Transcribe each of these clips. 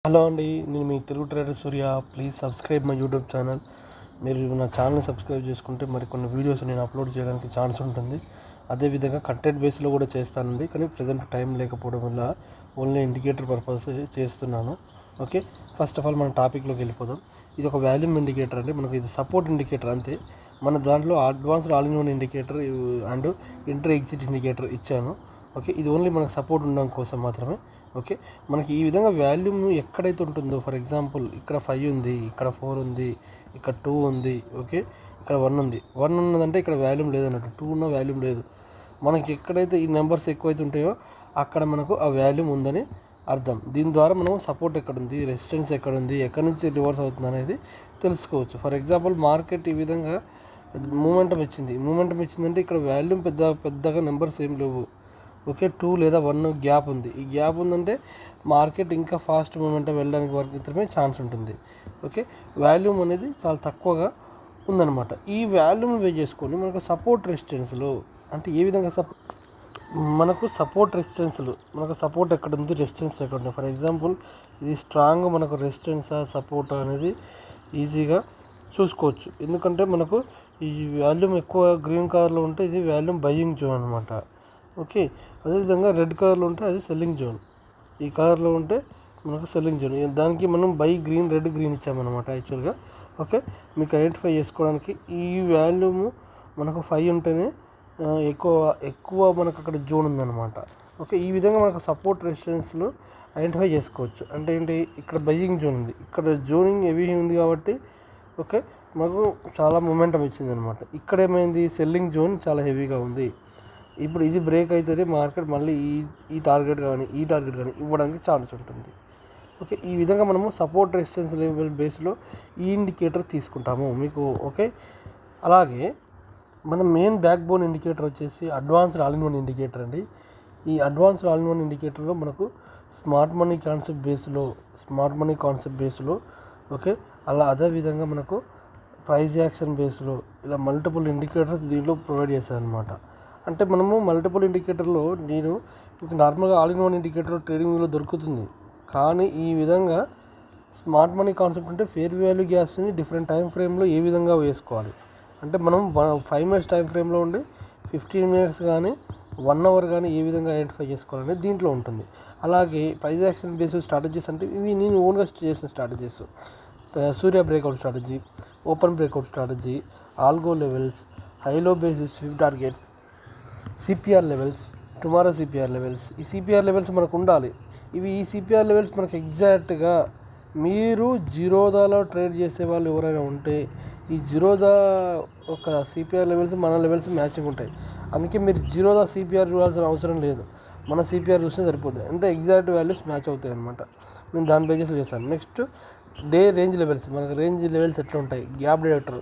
Hello అండి, నేను మీ Telugu trader Surya. Please subscribe my YouTube channel. మీరు నా ఛానల్ని సబ్స్క్రైబ్ చేసుకుంటే మరికొన్ని వీడియోస్ నేను అప్లోడ్ చేయడానికి ఛాన్స్ ఉంటుంది. అదేవిధంగా కంటెంట్ బేస్లో కూడా చేస్తానండి, కానీ ప్రజెంట్ టైం లేకపోవడం వల్ల ఓన్లీ ఇండికేటర్ పర్పస్ చేస్తున్నాను. ఓకే, ఫస్ట్ ఆఫ్ ఆల్ మన టాపిక్లోకి వెళ్ళిపోదాం. ఇది ఒక వాల్యూమ్ ఇండికేటర్ అండి, మనకు ఇది సపోర్ట్ ఇండికేటర్ అంతే. మన దాంట్లో advanced all in one indicator and inter exit indicator ఇచ్చాను. ఓకే, ఇది ఓన్లీ మనకు సపోర్ట్ ఉండడం కోసం మాత్రమే. ఓకే, మనకి ఈ విధంగా వాల్యూమ్ ఎక్కడైతే ఉంటుందో, ఫర్ ఎగ్జాంపుల్ ఇక్కడ 5 ఉంది, ఇక్కడ 4 ఉంది, ఇక్కడ 2 ఉంది, ఓకే, ఇక్కడ 1 ఉంది. 1 ఉన్నదంటే ఇక్కడ వాల్యూమ్ లేదన్నట్టు, 2 ఉన్న వాల్యూమ్ లేదు. మనకి ఎక్కడైతే ఈ నెంబర్స్ ఎక్కువైతే ఉంటాయో అక్కడ మనకు ఆ వాల్యూమ్ ఉందని అర్థం. దీని ద్వారా మనం సపోర్ట్ ఎక్కడుంది, రెసిస్టెన్స్ ఎక్కడుంది, ఎక్కడి నుంచి రివర్స్ అవుతుంది అనేది తెలుసుకోవచ్చు. ఫర్ ఎగ్జాంపుల్ మార్కెట్ ఈ విధంగా మూమెంటం ఇచ్చిందంటే ఇక్కడ వాల్యూమ్ పెద్దగా నెంబర్స్ ఏం లేవు. ఓకే, 2 లేదా 1 గ్యాప్ ఉంది. ఈ గ్యాప్ ఉందంటే మార్కెట్ ఇంకా ఫాస్ట్ మూమెంటం వెళ్ళడానికి వరకు మాత్రమే ఛాన్స్ ఉంటుంది. ఓకే, వాల్యూమ్ అనేది చాలా తక్కువగా ఉందన్నమాట. ఈ వాల్యూమ్ బేస్ చేసుకొని మనకు సపోర్ట్ రెసిస్టెన్స్లు అంటే ఏ విధంగా మనకు సపోర్ట్ ఎక్కడ ఉంది, రెసిస్టెన్స్ ఎక్కడ ఉంది. ఫర్ ఎగ్జాంపుల్ ఇది స్ట్రాంగ్ మనకు రెసిస్టెన్స్ సపోర్ట్ అనేది ఈజీగా చూసుకోవచ్చు. ఎందుకంటే మనకు ఈ వాల్యూమ్ ఎక్కువ గ్రీన్ కలర్లో ఉంటే ఇది వాల్యూమ్ బయింగ్ జోన్ అనమాట. ఓకే, అదేవిధంగా రెడ్ కలర్లో ఉంటే అది సెల్లింగ్ జోన్, ఈ కలర్లో ఉంటే మనకు సెల్లింగ్ జోన్. దానికి మనం రెడ్ గ్రీన్ ఇచ్చామన్నమాట యాక్చువల్గా. ఓకే, మీకు ఐడెంటిఫై చేసుకోవడానికి ఈ వాల్యూమ్ మనకు 5 ఉంటేనే ఎక్కువ మనకు అక్కడ జోన్ ఉందన్నమాట. ఓకే, ఈ విధంగా మనకు సపోర్ట్ రెసిస్టెన్స్లు ఐడెంటిఫై చేసుకోవచ్చు. అంటే ఏంటి, ఇక్కడ బయ్యింగ్ జోన్ ఉంది, ఇక్కడ జోనింగ్ హెవీ ఉంది కాబట్టి ఓకే మనకు చాలా మొమెంటం ఇచ్చింది అనమాట. ఇక్కడ ఏమైంది, సెల్లింగ్ జోన్ చాలా హెవీగా ఉంది. ఇప్పుడు ఇది బ్రేక్ అవుతుంది, మార్కెట్ మళ్ళీ ఈ టార్గెట్ కానీ ఇవ్వడానికి ఛాన్స్ ఉంటుంది. ఓకే, ఈ విధంగా మనము సపోర్ట్ రెసిస్టెన్స్ లెవెల్ బేస్లో ఈ ఇండికేటర్ తీసుకుంటాము మీకు. ఓకే, అలాగే మన మెయిన్ బ్యాక్ బోన్ ఇండికేటర్ వచ్చేసి advanced all in one indicator అండి. ఈ అడ్వాన్స్డ్ ఆల్ ఇన్ వన్ ఇండికేటర్లో మనకు స్మార్ట్ మనీ కాన్సెప్ట్ బేస్లో ఓకే, అదేవిధంగా మనకు ప్రైస్ యాక్షన్ బేస్లో ఇలా మల్టిపుల్ ఇండికేటర్స్ దీంట్లో ప్రొవైడ్ చేశారనమాట. అంటే మనము మల్టిపుల్ ఇండికేటర్లో మీకు నార్మల్గా all in one indicator trading వ్యూలో దొరుకుతుంది, కానీ ఈ విధంగా స్మార్ట్ మనీ కాన్సెప్ట్ అంటే ఫేర్ వాల్యూ గ్యాప్స్ని డిఫరెంట్ టైం ఫ్రేమ్లో ఏ విధంగా వేసుకోవాలి అంటే మనం 5 మినిట్స్ టైం ఫ్రేమ్లో ఉండి 15 మినిట్స్ కానీ 1 అవర్ కానీ ఏ విధంగా ఐడెంటిఫై చేసుకోవాలనేది దీంట్లో ఉంటుంది. అలాగే ప్రైస్ యాక్షన్ బేస్డ్ స్ట్రాటజీస్ అంటే ఇవి నేను ఓన్గా చేసిన strategies. Surya breakout strategy, open breakout strategy, algo levels, high low basis swing targets, CPR levels, tomorrow CPR levels. ఈ సిపిఆర్ లెవెల్స్ మనకు ఉండాలి. ఈ సిపిఆర్ లెవెల్స్ మనకు ఎగ్జాక్ట్గా మీరు జీరోదాలో ట్రేడ్ చేసే వాళ్ళు ఎవరైనా ఉంటే ఈ జీరోదా ఒక సిపిఆర్ లెవెల్స్ మన లెవెల్స్ మ్యాచింగ్ ఉంటాయి. అందుకే మీరు జీరోదా సిపిఆర్ చూడాల్సిన అవసరం లేదు, మన సిపిఆర్ చూస్తే సరిపోతుంది. అంటే ఎగ్జాక్ట్ వాల్యూస్ మ్యాచ్ అవుతాయి అనమాట. నేను దాని బేసిస్లో చేశాను. నెక్స్ట్ డే రేంజ్ లెవెల్స్, మనకు రేంజ్ లెవెల్స్ ఎట్లా ఉంటాయి, గ్యాప్ డిటెక్టర్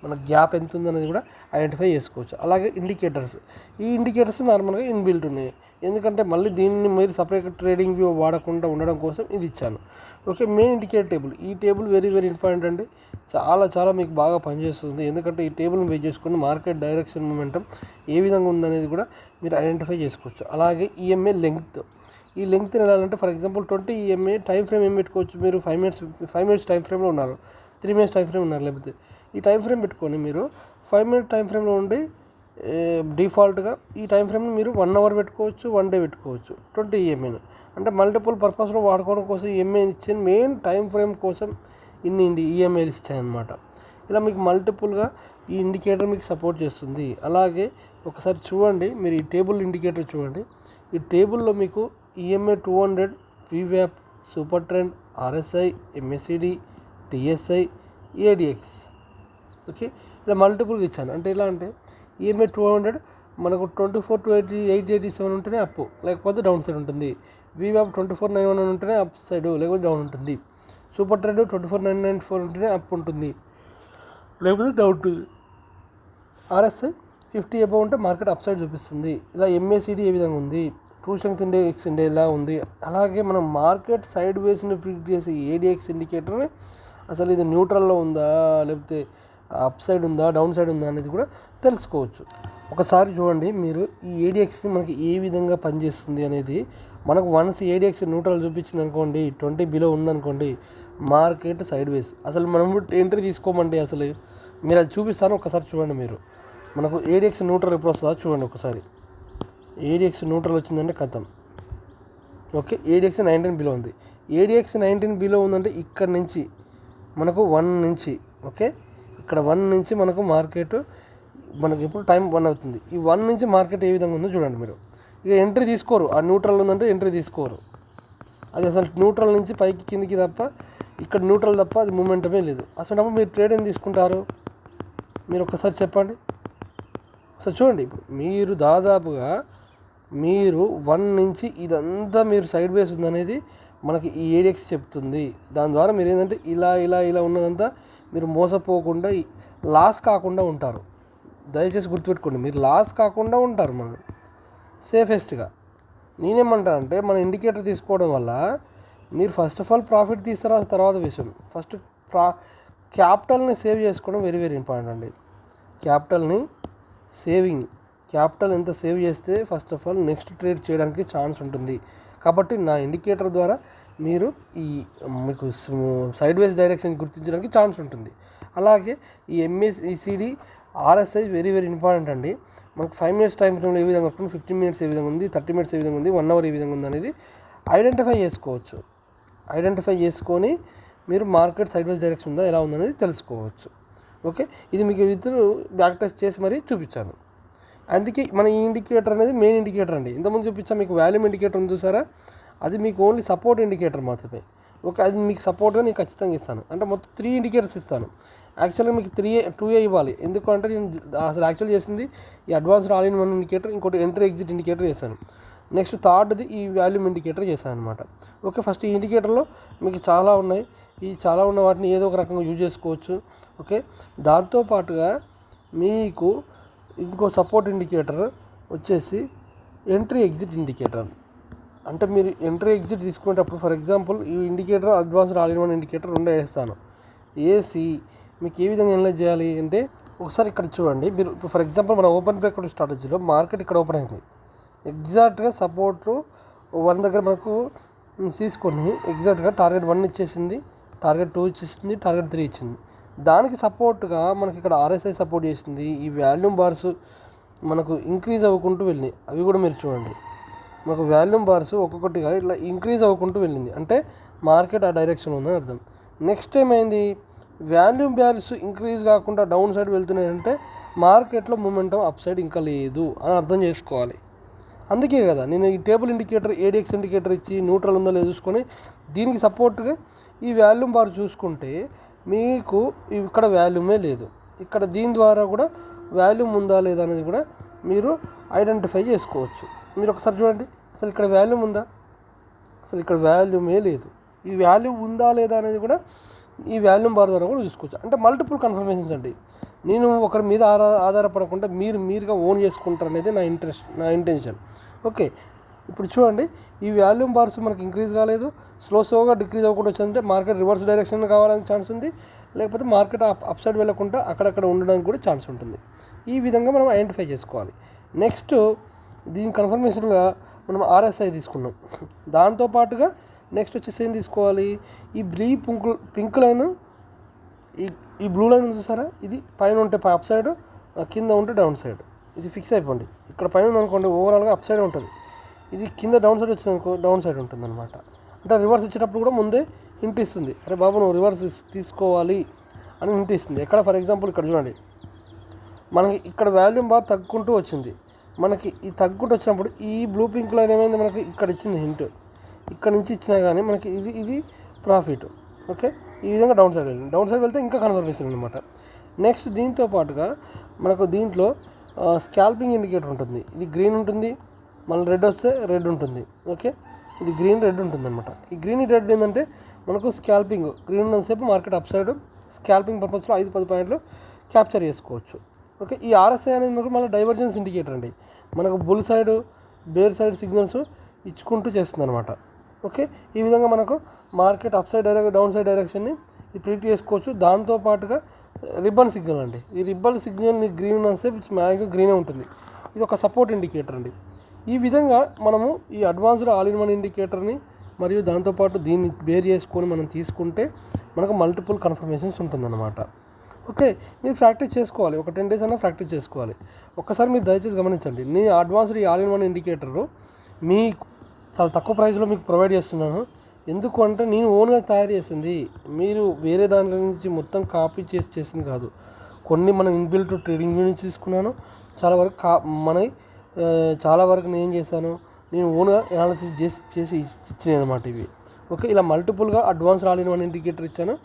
మన గ్యాప్ ఎంత ఉందనేది కూడా ఐడెంటిఫై చేసుకోవచ్చు. అలాగే ఇండికేటర్స్, ఈ ఇండికేటర్స్ నార్మల్గా ఇన్బిల్ట్ ఉన్నాయి. ఎందుకంటే మళ్ళీ దీన్ని మీరు సపరేట్ ట్రేడింగ్ వ్యూ వాడకుండా ఉండడం కోసం ఇది ఇచ్చాను. ఓకే, మెయిన్ ఇండికేటర్ టేబుల్, ఈ టేబుల్ వెరీ ఇంపార్టెంట్ అండి. చాలా మీకు బాగా పనిచేస్తుంది. ఎందుకంటే ఈ టేబుల్ని బేస్ చేసుకుని మార్కెట్ డైరెక్షన్ మూమెంటం ఏ విధంగా ఉందనేది కూడా మీరు ఐడెంటిఫై చేసుకోవచ్చు. అలాగే ఈఎంఏ లెంగ్త్, ఈ లెంగ్త్ వెళ్ళాలంటే for example 20 EMA time frame ఏం పెట్టుకోవచ్చు, మీరు 5 మినిట్స్ టైం ఫ్రేమ్లో ఉన్నారు, 3 మినిట్స్ టైం ఫ్రేమ్ ఉన్నారు, లేకపోతే ఈ టైం ఫ్రేమ్ పెట్టుకొని మీరు 5 మినిట్ టైం ఫ్రేమ్లో ఉండి డిఫాల్ట్గా ఈ టైం ఫ్రేమ్ని మీరు 1 అవర్ పెట్టుకోవచ్చు, 1 డే పెట్టుకోవచ్చు. 20 ఈఎంఏను అంటే మల్టిపుల్ పర్పస్లో వాడుకోవడం కోసం ఈఎంఏ ఇచ్చిన మెయిన్ టైం ఫ్రేమ్ కోసం ఇన్ని ఈఎంఐలు ఇచ్చాయన్నమాట. ఇలా మీకు మల్టిపుల్గా ఈ ఇండికేటర్ మీకు సపోర్ట్ చేస్తుంది. అలాగే ఒకసారి చూడండి, మీరు ఈ టేబుల్ ఇండికేటర్ చూడండి. ఈ టేబుల్లో మీకు ఈఎంఏ 200, వివ్యాప్, super trend, RSI, MACD, TSI, ADX okay ఇలా మల్టిపుల్గా ఇచ్చాను. అంటే ఎలా అంటే ఈఎంఐ 200 మనకు 24 to 887 ఉంటేనే అప్, లేకపోతే డౌన్ సైడ్ ఉంటుంది. వివ్యాప్ 2491 ఉంటేనే అప్ సైడ్, లేకపోతే డౌన్ ఉంటుంది. సూపర్ ట్రెండ్ 24994 ఉంటేనే అప్ ఉంటుంది, లేకపోతే డౌన్ ఉంటుంది. ఆర్ఎస్ఐ 50 అబౌవ్ ఉంటే మార్కెట్ అప్ సైడ్ చూపిస్తుంది. ఇలా ఎంఏసిడి ఏ విధంగా ఉంది, ట్రూ స్ట్రెంగ్త్ ఇండెక్స్ ఎలా ఉంది. అలాగే మనం మార్కెట్ సైడ్ వేస్ని ప్రిడిక్ట్ చేసే ఏడిఎక్స్ ఇండికేటర్ని అసలు ఇది న్యూట్రల్లో ఉందా, లేకపోతే అప్ సైడ్ ఉందా, డౌన్ సైడ్ ఉందా అనేది కూడా తెలుసుకోవచ్చు. ఒకసారి చూడండి మీరు ఈ ఏడిఎక్స్ని మనకి ఏ విధంగా పనిచేస్తుంది అనేది. మనకు వన్స్ ఏడిఎక్స్ న్యూట్రల్ చూపించింది అనుకోండి, 20 బిలో ఉందనుకోండి, మార్కెట్ సైడ్ వేస్. అసలు మనం ఎంట్రీ తీసుకోమండి. అసలు మీరు అది చూపిస్తాను, ఒకసారి చూడండి. మీరు మనకు ఏడిఎక్స్ న్యూట్రల్ ఎప్పుడు వస్తుందో చూడండి ఒకసారి. ఏడిఎక్స్ న్యూట్రల్ వచ్చిందంటే కథం. ఓకే, ఏడిఎక్స్ 19 బిలో ఉంది. ఏడిఎక్స్ 19 బిలో ఉందంటే ఇక్కడ నుంచి మనకు 1 నుంచి, ఓకే, ఇక్కడ 1 నుంచి మనకు మార్కెట్, మనకి ఇప్పుడు టైం 1 అవుతుంది. ఈ 1 నుంచి మార్కెట్ ఏ విధంగా ఉందో చూడండి మీరు. ఇక ఎంట్రీ తీసుకోరు, ఆ న్యూట్రల్ ఉందంటే ఎంట్రీ తీసుకోరు. అది అసలు న్యూట్రల్ నుంచి పైకి కిందికి తప్ప, ఇక్కడ న్యూట్రల్ తప్ప అది మూమెంటమే లేదు. అసలు మీరు ట్రేడ్ ఏం తీసుకుంటారు మీరు ఒకసారి చెప్పండి. అసలు చూడండి, ఇప్పుడు మీరు దాదాపుగా మీరు 1 నుంచి ఇదంతా మీరు సైడ్ వేస్ ఉందనేది మనకి ఈ ఏడిఎక్స్ చెప్తుంది. దాని ద్వారా మీరు ఏంటంటే ఇలా ఇలా ఇలా ఉన్నదంతా మీరు మోసపోకుండా లాస్ కాకుండా ఉంటారు. దయచేసి గుర్తుపెట్టుకోండి, మీరు లాస్ కాకుండా ఉంటారు. మనం సేఫెస్ట్గా నేనేమంటానంటే, మన ఇండికేటర్ తీసుకోవడం వల్ల మీరు ఫస్ట్ ఆఫ్ ఆల్ ప్రాఫిట్ తీస్తారా తర్వాత విషయం. ఫస్ట్ క్యాపిటల్ని సేవ్ చేసుకోవడం వెరీ వెరీ ఇంపార్టెంట్ అండి. క్యాపిటల్ని క్యాపిటల్ ఎంత సేవ్ చేస్తే first of all next trade చేయడానికి ఛాన్స్ ఉంటుంది. కాబట్టి నా ఇండికేటర్ ద్వారా మీరు మీకు సైడ్ వేస్ డైరెక్షన్ గుర్తించడానికి ఛాన్స్ ఉంటుంది. అలాగే ఈ MACD RSI very very important అండి. మనకు 5 మినిట్స్ టైం ఫ్రేమ్లో ఏ విధంగా ఉంటుంది, 15 మినిట్స్ ఏ విధంగా ఉంది, 30 మినిట్స్ ఏ విధంగా ఉంది, 1 అవర్ ఏ విధంగా ఉంది అనేది ఐడెంటిఫై చేసుకోవచ్చు. ఐడెంటిఫై చేసుకొని మీరు మార్కెట్ సైడ్ వేస్ డైరెక్షన్ ఉందా ఎలా ఉందనేది తెలుసుకోవచ్చు. ఓకే, ఇది మీకు ఇద్దరు బ్యాక్ టెస్ట్ చేసి మరీ చూపించాను. అందుకే మన ఈ ఇండికేటర్ అనేది మెయిన్ ఇండికేటర్ అండి. ఇంతకుముందు చూపించాను మీకు వాల్యూమ్ ఇండికేటర్ ఉంది చూసారా, అది మీకు ఓన్లీ సపోర్ట్ ఇండికేటర్ మాత్రమే. ఓకే, అది మీకు సపోర్ట్గా నేను ఖచ్చితంగా ఇస్తాను. అంటే మొత్తం 3 ఇండికేటర్స్ ఇస్తాను. యాక్చువల్గా మీకు 2A ఇవ్వాలి. ఎందుకంటే నేను అసలు యాక్చువల్ చేసింది ఈ advanced all in one indicator, ఇంకోటి ఎంట్రీ ఎగ్జిట్ ఇండికేటర్ చేశాను. నెక్స్ట్ థర్డ్ది ఈ వాల్యూమ్ ఇండికేటర్ చేశాను అనమాట. ఓకే, ఫస్ట్ ఈ ఇండికేటర్లో మీకు చాలా ఉన్నాయి. ఈ చాలా ఉన్న వాటిని ఏదో ఒక రకంగా యూజ్ చేసుకోవచ్చు. ఓకే, దాంతోపాటుగా మీకు ఇంకో సపోర్ట్ ఇండికేటర్ వచ్చేసి ఎంట్రీ ఎగ్జిట్ ఇండికేటర్. అంటే మీరు ఎంట్రీ ఎగ్జిట్ తీసుకునేటప్పుడు ఫర్ ఎగ్జాంపుల్ ఈ indicator advanced all in one indicator 2 వేస్తాను. ఏసీ మీకు ఏ విధంగా అనలైజ్ చేయాలి అంటే, ఒకసారి ఇక్కడ చూడండి. మీరు ఇప్పుడు ఫర్ ఎగ్జాంపుల్ మన ఓపెన్ బ్రేక్అవుట్ స్ట్రాటజీలో మార్కెట్ ఇక్కడ ఓపెన్ అయింది. ఎగ్జాక్ట్గా సపోర్ట్ 1 దగ్గర మనకు తీసుకొని ఎగ్జాక్ట్గా టార్గెట్ 1 ఇచ్చేసింది, టార్గెట్ 2 ఇచ్చేసింది, టార్గెట్ 3 ఇచ్చింది. దానికి సపోర్ట్గా మనకి ఇక్కడ RSI సపోర్ట్ చేసింది. ఈ వాల్యూమ్ బార్స్ మనకు ఇంక్రీజ్ అవ్వకుంటూ వెళ్ళినాయి. అవి కూడా మీరు చూడండి, మనకు వాల్యూమ్ బార్స్ ఒక్కొక్కటిగా ఇట్లా ఇంక్రీజ్ అవ్వకుంటూ వెళ్ళింది. అంటే మార్కెట్ ఆ డైరెక్షన్ ఉందని అర్థం. నెక్స్ట్ ఏమైంది, వాల్యూమ్ బార్స్ ఇంక్రీజ్ కాకుండా డౌన్ సైడ్ వెళ్తున్నాయంటే మార్కెట్లో మూమెంటం అప్ సైడ్ ఇంకా లేదు అని అర్థం చేసుకోవాలి. అందుకే కదా నేను ఈ టేబుల్ ఇండికేటర్ ADX ఇండికేటర్ ఇచ్చి న్యూట్రల్ ఉందో లేదో చూసుకొని దీనికి సపోర్ట్గా ఈ వాల్యూమ్ బార్ చూసుకుంటే మీకు ఇక్కడ వాల్యూమే లేదు. ఇక్కడ దీని ద్వారా కూడా వాల్యూమ్ ఉందా లేదా అనేది కూడా మీరు ఐడెంటిఫై చేసుకోవచ్చు. మీరు ఒకసారి చూడండి, అసలు ఇక్కడ వాల్యూమ్ ఉందా, అసలు ఇక్కడ వాల్యూమే లేదు. ఈ వాల్యూమ్ ఉందా లేదా అనేది కూడా ఈ వాల్యూమ్ బార్ ద్వారా కూడా చూసుకోవచ్చు. అంటే మల్టిపుల్ కన్ఫర్మేషన్స్ అండి. నేను ఒకరి మీద ఆధారపడకుండా మీరుగా ఓన్ చేసుకుంటారు అనేది నా ఇంటెన్షన్. ఓకే, ఇప్పుడు చూడండి, ఈ వాల్యూమ్ బార్స్ మనకి ఇంక్రీజ్ కాలేదు, స్లోగా డిక్రీజ్ అవ్వకుండా వచ్చిందంటే మార్కెట్ రివర్స్ డైరెక్షన్ కావడానికి ఛాన్స్ ఉంది. లేకపోతే మార్కెట్ అప్ సైడ్ వెళ్ళకుండా అక్కడక్కడ ఉండడానికి కూడా ఛాన్స్ ఉంటుంది. ఈ విధంగా మనం ఐడెంటిఫై చేసుకోవాలి. నెక్స్ట్ దీని కన్ఫర్మేషన్గా మనం RSI తీసుకున్నాం. దాంతోపాటుగా నెక్స్ట్ వచ్చేసి ఏం తీసుకోవాలి, ఈ పింక్ లైన్, ఈ బ్లూ లైన్ చూసారా, ఇది పైన ఉంటే అప్ సైడ్, కింద ఉంటే డౌన్ సైడ్. ఇది ఫిక్స్ అయిపోండి. ఇక్కడ పైన ఉందనుకోండి ఓవరాల్గా అప్ సైడ్ ఉంటుంది, ఇది కింద డౌన్ సైడ్ వచ్చింది అనుకో డౌన్ సైడ్ ఉంటుంది అనమాట. అంటే రివర్స్ ఇచ్చేటప్పుడు కూడా ముందే హింట్ ఇస్తుంది, అరే బాబు నువ్వు రివర్స్ తీసుకోవాలి అని హింట్ ఇస్తుంది. ఎక్కడ ఫర్ ఎగ్జాంపుల్ ఇక్కడ చూడండి, మనకి ఇక్కడ వాల్యూమ్ బాగా తగ్గుకుంటూ వచ్చింది. మనకి ఈ తగ్గుకుంటూ వచ్చినప్పుడు ఈ బ్లూ పింక్ లైన్ ఏమైంది, మనకి ఇక్కడ ఇచ్చింది హింట్, ఇక్కడ నుంచి ఇచ్చినా కానీ మనకి ఇది ప్రాఫిట్. ఓకే, ఈ విధంగా డౌన్ సైడ్ వెళ్తే ఇంకా కన్ఫర్మేషన్ అనమాట. నెక్స్ట్ దీంతో పాటుగా మనకు దీంట్లో స్కాల్పింగ్ ఇండికేటర్ ఉంటుంది. ఇది గ్రీన్ ఉంటుంది, మళ్ళీ రెడ్ వస్తే రెడ్ ఉంటుంది. ఓకే, ఇది గ్రీన్ రెడ్ ఉంటుంది అనమాట. ఈ గ్రీన్ రెడ్ ఏంటంటే మనకు స్కాల్పింగ్, గ్రీన్ ఉన్నంతసేపు మార్కెట్ అప్ సైడ్ స్కాల్పింగ్ పర్పస్లో 5-10 పాయింట్లు క్యాప్చర్ చేసుకోవచ్చు. ఓకే, ఈ RSI అనేది మనకు మళ్ళీ డైవర్జెన్స్ ఇండికేటర్ అండి. మనకు bull side bear side signals ఇచ్చుకుంటూ చేస్తుంది అనమాట. ఓకే, ఈ విధంగా మనకు market up side down side డైరెక్షన్ని ప్రిడిక్ట్ చేసుకోవచ్చు. దాంతోపాటుగా రిబ్బన్ సిగ్నల్ అండి. ఈ రిబ్బన్ సిగ్నల్ గ్రీన్ ఉన్నసే మ్యాక్సిమం గ్రీనే ఉంటుంది. ఇది ఒక సపోర్ట్ ఇండికేటర్ అండి. ఈ విధంగా మనము ఈ అడ్వాన్స్డ్ ఆల్ ఇన్ వన్ ఇండికేటర్ని మరియు దాంతోపాటు దీన్ని బేర్ చేసుకొని మనం తీసుకుంటే మనకు మల్టిపుల్ కన్ఫర్మేషన్స్ ఉంటుందన్నమాట. ఓకే, మీరు ప్రాక్టీస్ చేసుకోవాలి. ఒక 10 days అయినా ప్రాక్టీస్ చేసుకోవాలి. ఒక్కసారి మీరు దయచేసి గమనించండి. నేను అడ్వాన్స్డ్ ఈ ఆల్ ఇన్ వన్ ఇండికేటరు మీకు చాలా తక్కువ ప్రైస్లో మీకు ప్రొవైడ్ చేస్తున్నాను. ఎందుకు అంటే నేను ఓన్గా తయారు చేసింది, మీరు వేరే దాంట్లో నుంచి మొత్తం కాపీ చేసింది కాదు. కొన్ని మనం ఇన్బిల్ట్ ట్రేడింగ్ నుంచి తీసుకున్నాను. చాలా వరకు నేను ఏం చేశాను, నేను ఓన్గా అనాలిసిస్ చేసి ఇచ్చినాయి అనమాట ఇవి. ఓకే, ఇలా మల్టిపుల్గా advanced all in one indicator ఇచ్చాను.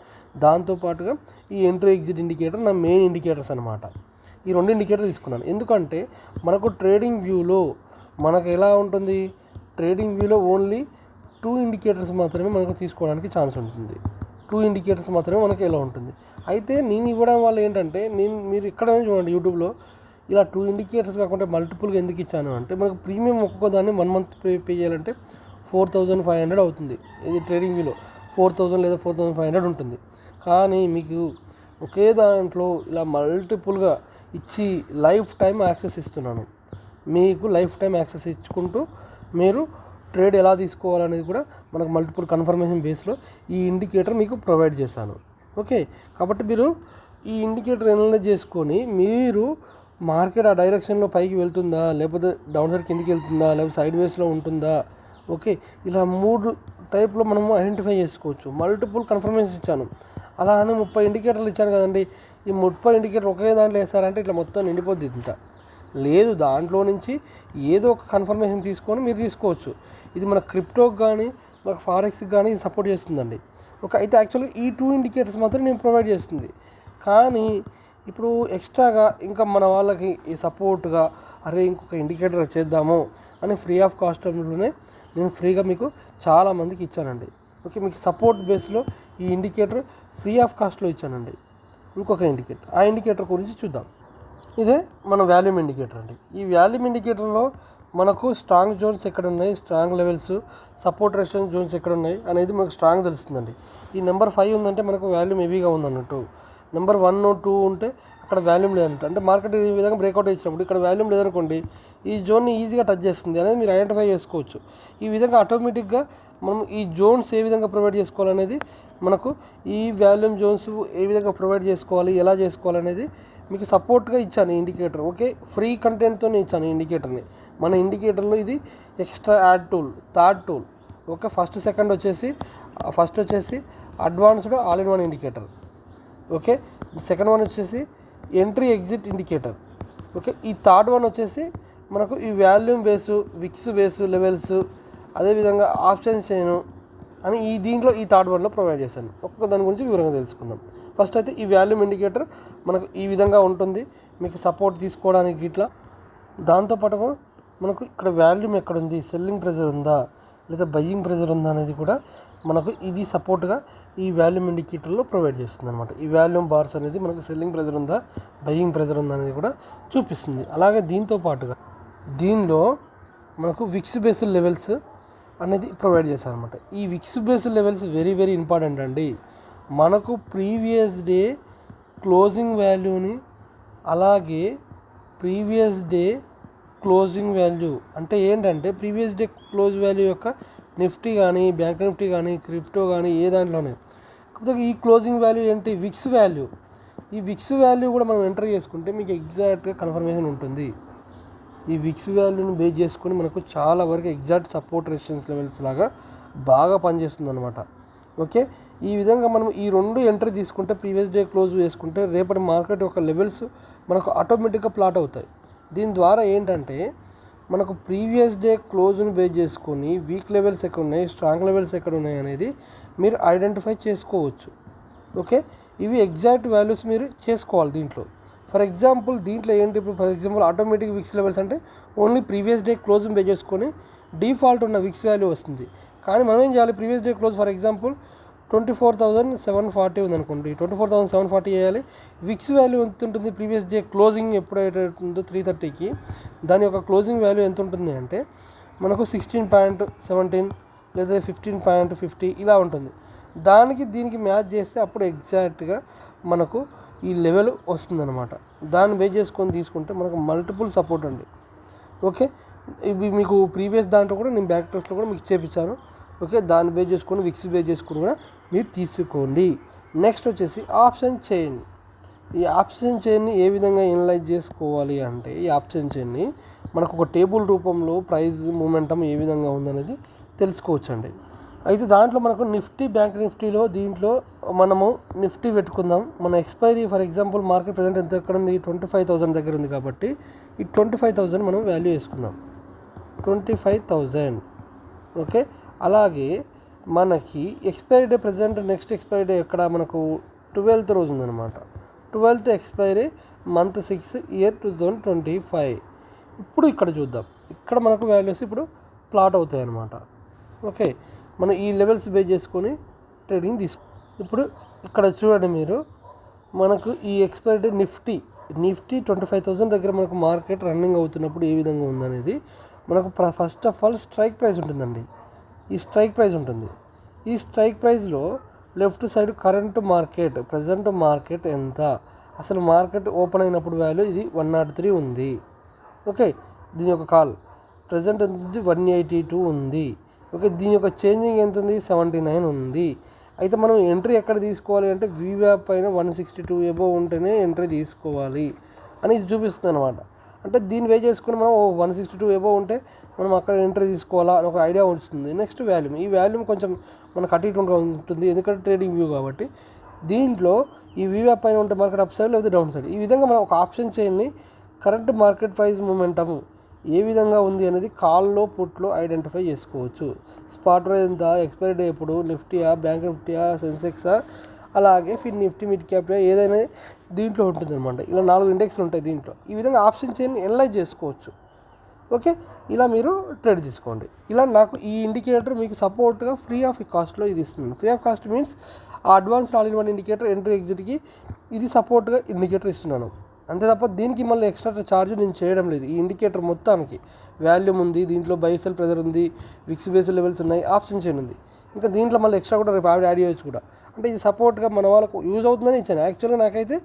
దాంతోపాటుగా ఈ ఎంట్రీ ఎగ్జిట్ ఇండికేటర్ నా మెయిన్ ఇండికేటర్స్ అనమాట. ఈ 2 ఇండికేటర్ తీసుకున్నాను. ఎందుకంటే మనకు ట్రేడింగ్ వ్యూలో మనకు ఎలా ఉంటుంది, ట్రేడింగ్ వ్యూలో ఓన్లీ 2 ఇండికేటర్స్ మాత్రమే మనకు తీసుకోవడానికి ఛాన్స్ ఉంటుంది. 2 ఇండికేటర్స్ మాత్రమే మనకు ఎలా ఉంటుంది. అయితే నేను ఇవ్వడం వల్ల ఏంటంటే, మీరు ఎక్కడైనా చూడండి యూట్యూబ్లో ఇలా 2 ఇండికేటర్స్ కాకుండా మల్టిపుల్గా ఎందుకు ఇచ్చాను అంటే, మనకు ప్రీమియం ఒక్కొక్క దాన్ని 1 month పే చేయాలంటే 4500 అవుతుంది. ఇది ట్రేడింగ్ వ్యూలో 4000 లేదా 4500 ఉంటుంది. కానీ మీకు ఒకే దాంట్లో ఇలా మల్టిపుల్గా ఇచ్చి లైఫ్ టైం యాక్సెస్ ఇస్తున్నాను. మీకు లైఫ్ టైం యాక్సెస్ ఇచ్చుకుంటూ మీరు ట్రేడ్ ఎలా తీసుకోవాలనేది కూడా మనకు మల్టిపుల్ కన్ఫర్మేషన్ బేస్లో ఈ ఇండికేటర్ మీకు ప్రొవైడ్ చేశాను. ఓకే, కాబట్టి మీరు ఈ ఇండికేటర్ అనలైజ్ చేసుకొని మీరు మార్కెట్ ఆ డైరెక్షన్లో పైకి వెళ్తుందా, లేకపోతే డౌన్ సైడ్ కిందికి వెళ్తుందా, లేకపోతే సైడ్ వేస్లో ఉంటుందా, ఓకే, ఇలా 3 టైప్లో మనము ఐడెంటిఫై చేసుకోవచ్చు. మల్టిపుల్ కన్ఫర్మేషన్ ఇచ్చాను. అలా అని 30 ఇండికేటర్లు ఇచ్చాను కదండి, ఈ 30 ఇండికేటర్ ఒకే దాంట్లో వేస్తారంటే ఇట్లా మొత్తం నిండిపోద్ది. ఇంత లేదు, దాంట్లో నుంచి ఏదో ఒక కన్ఫర్మేషన్ తీసుకొని మీరు తీసుకోవచ్చు. ఇది మన క్రిప్టోకి కానీ మన ఫారెక్స్కి కానీ సపోర్ట్ చేస్తుందండి. ఓకే, అయితే యాక్చువల్గా ఈ 2 ఇండికేటర్స్ మాత్రం నేను ప్రొవైడ్ చేస్తుంది. కానీ ఇప్పుడు ఎక్స్ట్రాగా ఇంకా మన వాళ్ళకి ఈ సపోర్ట్గా అరే ఇంకొక ఇండికేటర్ చేద్దాము అని ఫ్రీ ఆఫ్ కాస్ట్లోనే నేను ఫ్రీగా మీకు చాలామందికి ఇచ్చానండి. ఓకే, మీకు సపోర్ట్ బేస్లో ఈ ఇండికేటర్ ఫ్రీ ఆఫ్ కాస్ట్లో ఇచ్చానండి. ఇంకొక ఇండికేటర్, ఆ ఇండికేటర్ గురించి చూద్దాం. ఇదే మన వాల్యూమ్ ఇండికేటర్ అండి. ఈ వాల్యూమ్ ఇండికేటర్లో మనకు స్ట్రాంగ్ జోన్స్ ఎక్కడ ఉన్నాయి, strong levels, support resistance zones ఎక్కడ ఉన్నాయి అనేది మనకు స్ట్రాంగ్ తెలుస్తుందండి. ఈ నెంబర్ 5 ఉందంటే మనకు వాల్యూమ్ హెవీగా ఉందన్నట్టు. నెంబర్ 1, 2 ఉంటే అక్కడ వాల్యూమ్ లేదంట. అంటే మార్కెట్ ఈ విధంగా బ్రేక్అవుట్ ఇచ్చినప్పుడు ఇక్కడ వాల్యూమ్ లేదనుకోండి, ఈ జోన్ని ఈజీగా టచ్ చేస్తుంది అనేది మీరు ఐడెంటిఫై చేసుకోవచ్చు. ఈ విధంగా ఆటోమేటిక్గా మనం ఈ జోన్స్ ఏ విధంగా ప్రొవైడ్ చేసుకోవాలనేది, మనకు ఈ వాల్యూమ్ జోన్స్ ఏ విధంగా ప్రొవైడ్ చేసుకోవాలి, ఎలా చేసుకోవాలనేది మీకు సపోర్ట్గా ఇచ్చాను ఈ ఇండికేటర్. ఓకే, ఫ్రీ కంటెంట్తోనే ఇచ్చాను ఈ ఇండికేటర్ని. మన ఇండికేటర్లో ఇది extra add tool, third tool. Okay, first వచ్చేసి advanced all in one indicator. Okay, second one వచ్చేసి ఎంట్రీ ఎగ్జిట్ ఇండికేటర్. ఓకే, ఈ థర్డ్ వన్ వచ్చేసి మనకు ఈ volume base, VIX base, levels, అదేవిధంగా ఆప్షన్ చైన్ అని దీంట్లో ఈ థర్డ్ వన్లో ప్రొవైడ్ చేశాను. ఒక్కొక్క దాని గురించి వివరంగా తెలుసుకుందాం. ఫస్ట్ అయితే ఈ వాల్యూమ్ ఇండికేటర్ మనకు ఈ విధంగా ఉంటుంది, మీకు సపోర్ట్ తీసుకోవడానికి ఇట్లా. దాంతోపాటు మనకు ఇక్కడ వాల్యూమ్ ఎక్కడుంది, సెల్లింగ్ ప్రెజర్ ఉందా లేదా బయ్యింగ్ ప్రెజర్ ఉందా అనేది కూడా మనకు ఇది సపోర్ట్గా ఈ వాల్యూమ్ ఇండికేటర్లో ప్రొవైడ్ చేస్తుంది అనమాట. ఈ వాల్యూమ్ బార్స్ అనేది మనకు సెల్లింగ్ ప్రెజర్ ఉందా, బయ్యింగ్ ప్రెజర్ ఉందా అనేది కూడా చూపిస్తుంది. అలాగే దీంతో పాటుగా దీనిలో మనకు విక్స్ బేస్డ్ లెవెల్స్ అనేది ప్రొవైడ్ చేశారు అనమాట. ఈ VIX based levels very very important అండి. మనకు ప్రీవియస్ డే క్లోజింగ్ వాల్యూని, అలాగే ప్రీవియస్ డే క్లోజింగ్ వాల్యూ అంటే ఏంటంటే ప్రీవియస్ డే క్లోజ్ వాల్యూ యొక్క నిఫ్టీ కానీ, బ్యాంక్ నిఫ్టీ కానీ, క్రిప్టో కానీ ఏ దాంట్లోనే, కాకపోతే ఈ క్లోజింగ్ వాల్యూ ఏంటి, విక్స్ వాల్యూ. ఈ విక్స్ వాల్యూ కూడా మనం ఎంటర్ చేసుకుంటే మీకు ఎగ్జాక్ట్గా కన్ఫర్మేషన్ ఉంటుంది. ఈ విక్స్ వాల్యూని బేస్ చేసుకొని మనకు చాలా వరకు ఎగ్జాక్ట్ సపోర్ట్ రెసిస్టెన్స్ లెవెల్స్ లాగా బాగా పనిచేస్తుంది అనమాట. ఓకే, ఈ విధంగా మనం ఈ 2 ఎంట్రీ తీసుకుంటే, ప్రీవియస్ డే క్లోజ్ చేసుకుంటే రేపటి మార్కెట్ యొక్క లెవెల్స్ మనకు ఆటోమేటిక్గా ప్లాట్ అవుతాయి. దీని ద్వారా ఏంటంటే మనకు ప్రీవియస్ డే క్లోజ్ని బేస్ చేసుకొని వీక్ లెవెల్స్ ఎక్కడ ఉన్నాయి, స్ట్రాంగ్ లెవెల్స్ ఎక్కడ ఉన్నాయి అనేది మీరు ఐడెంటిఫై చేసుకోవచ్చు. ఓకే, ఇవి ఎగ్జాక్ట్ వాల్యూస్ మీరు చేసుకోవాలి దీంట్లో. ఫర్ ఎగ్జాంపుల్ దీంట్లో ఏంటి, ఇప్పుడు for example automatic VIX levels అంటే ఓన్లీ ప్రీవియస్ డే క్లోజ్ని బేస్ చేసుకొని డిఫాల్ట్ ఉన్న విక్స్ వాల్యూ వస్తుంది. కానీ మనం ఏం చేయాలి, previous day close for example 24,740 ఉందనుకోండి, 24,740 వేయాలి. విక్స్ వాల్యూ ఎంత ఉంటుంది, ప్రీవియస్ డే క్లోజింగ్ ఎప్పుడైతే ఉందో 330కి దాని యొక్క క్లోజింగ్ వాల్యూ ఎంత ఉంటుంది అంటే మనకు 16.17 లేదా 15.50 ఇలా ఉంటుంది. దీనికి మ్యాచ్ చేస్తే అప్పుడు ఎగ్జాక్ట్గా మనకు ఈ లెవెల్ వస్తుందన్నమాట. దాన్ని బేస్ చేసుకొని తీసుకుంటే మనకు మల్టిపుల్ సపోర్ట్ అండి. ఓకే, ఇవి మీకు ప్రీవియస్ దాంట్లో కూడా నేను బ్యాక్ టెస్ట్లో కూడా మీకు చేపించాను. ఓకే, దాన్ని బేస్ చేసుకొని విక్స్ బేస్ చేసుకొని కూడా మీరు తీసుకోండి. నెక్స్ట్ వచ్చేసి ఆప్షన్ చైన్. ఈ ఆప్షన్ చైన్ని ఏ విధంగా ఎనలైజ్ చేసుకోవాలి అంటే, ఈ ఆప్షన్ చైన్ని మనకు ఒక టేబుల్ రూపంలో ప్రైస్ మూమెంటం ఏ విధంగా ఉందనేది తెలుసుకోవచ్చండి. అయితే దాంట్లో మనకు నిఫ్టీ, బ్యాంక్ నిఫ్టీలో దీంట్లో మనము నిఫ్టీ పెట్టుకుందాం. మన expiry for example market present ఎంత ఎక్కడ ఉంది, 25,000 దగ్గర ఉంది కాబట్టి ఈ 25,000 మనం వాల్యూ వేసుకుందాం, 25,000. ఓకే, అలాగే మనకి expiry day present next expiry day ఎక్కడ మనకు 12th రోజు ఉందన్నమాట. 12th expiry month 6 year 2025. ఇప్పుడు ఇక్కడ చూద్దాం, ఇక్కడ మనకు వాల్యూస్ ఇప్పుడు ప్లాట్ అవుతాయి అన్నమాట. ఓకే, మనం ఈ లెవెల్స్ బేస్ చేసుకొని ట్రేడింగ్ ఇప్పుడు ఇక్కడ చూడండి మీరు, మనకు ఈ ఎక్స్పైరీ డే నిఫ్టీ 25,000 దగ్గర మనకు మార్కెట్ రన్నింగ్ అవుతున్నప్పుడు ఏ విధంగా ఉందనేది మనకు first of all strike price ఉంటుందండి. ఈ స్ట్రైక్ ప్రైస్ ఉంటుంది. ఈ స్ట్రైక్ ప్రైస్లో left side current market, present market ఎంత, అసలు మార్కెట్ ఓపెన్ అయినప్పుడు వాల్యూ ఇది 103 ఉంది. ఓకే, దీని యొక్క కాల్ ప్రజెంట్ ఎంత ఉంది, 182 ఉంది. ఓకే, దీని యొక్క చేంజింగ్ ఎంత ఉంది, 79 ఉంది. అయితే మనం ఎంట్రీ ఎక్కడ తీసుకోవాలి అంటే వీవ్యాప్ పైన 162 ఎబోవ్ ఉంటేనే ఎంట్రీ తీసుకోవాలి అని ఇది చూపిస్తుంది అనమాట. అంటే దీన్ని వే చేసుకుని మనం 162 ఎబోవ్ ఉంటే మనం అక్కడ ఎంట్రీ తీసుకోవాలా అని ఒక ఐడియా వస్తుంది. నెక్స్ట్ వాల్యూమ్, ఈ వాల్యూమ్ కొంచెం మనకు అటు ఇటు ఉంటుంది ఎందుకంటే ట్రేడింగ్ వ్యూ కాబట్టి. దీంట్లో ఈ వీవ్యాప్ పైన ఉంటే మార్కెట్ అప్ సైడ్ లేకపోతే డౌన్ సైడ్. ఈ విధంగా మనం ఒక ఆప్షన్ చైన్ని కరెంట్ మార్కెట్ ప్రైస్ మూమెంటం ఏ విధంగా ఉంది అనేది కాల్లో పుట్లో ఐడెంటిఫై చేసుకోవచ్చు. స్పాట్ ప్రైస్ ఎంత, ఎక్స్పైరీ డే ఎప్పుడు, నిఫ్టీయా, బ్యాంక్ నిఫ్టీయా, సెన్సెక్సా, అలాగే ఫిన్ నిఫ్టీ, మిడ్ క్యాప్ ఏదైనా దీంట్లో ఉంటుంది అనమాట. ఇలా 4 ఇండెక్స్లు ఉంటాయి దీంట్లో. ఈ విధంగా ఆప్షన్ చైన్ని ఎనలైజ్ చేసుకోవచ్చు. ఓకే, ఇలా మీరు ట్రేడ్ తీసుకోండి. ఇలా నాకు ఈ ఇండికేటర్ మీకు సపోర్ట్గా ఫ్రీ ఆఫ్ కాస్ట్లో ఇది ఇస్తుంది. ఫ్రీ ఆఫ్ కాస్ట్ మీన్స్ ఆ advanced all in one indicator entry ఎగ్జిట్కి ఇది సపోర్ట్గా ఇండికేటర్ ఇస్తున్నాను. అంతే తప్ప దీనికి మళ్ళీ ఎక్స్ట్రా ఛార్జ్ నేను చేయడం లేదు. ఈ ఇండికేటర్ మొత్తానికి వాల్యూమ్ ఉంది, దీంట్లో బై సెల్ ప్రెజర్ ఉంది, విక్స్ బేస్ లెవెల్స్ ఉన్నాయి, ఆప్షన్ చైన్ ఉంది. ఇంకా దీంట్లో మళ్ళీ ఎక్స్ట్రా కూడా రేపు యాడ్ చేయొచ్చు కూడా. అంటే ఇది సపోర్ట్గా మన వాళ్ళకు యూజ్ అవుతుందని ఇచ్చాను. యాక్చువల్గా నాకైతే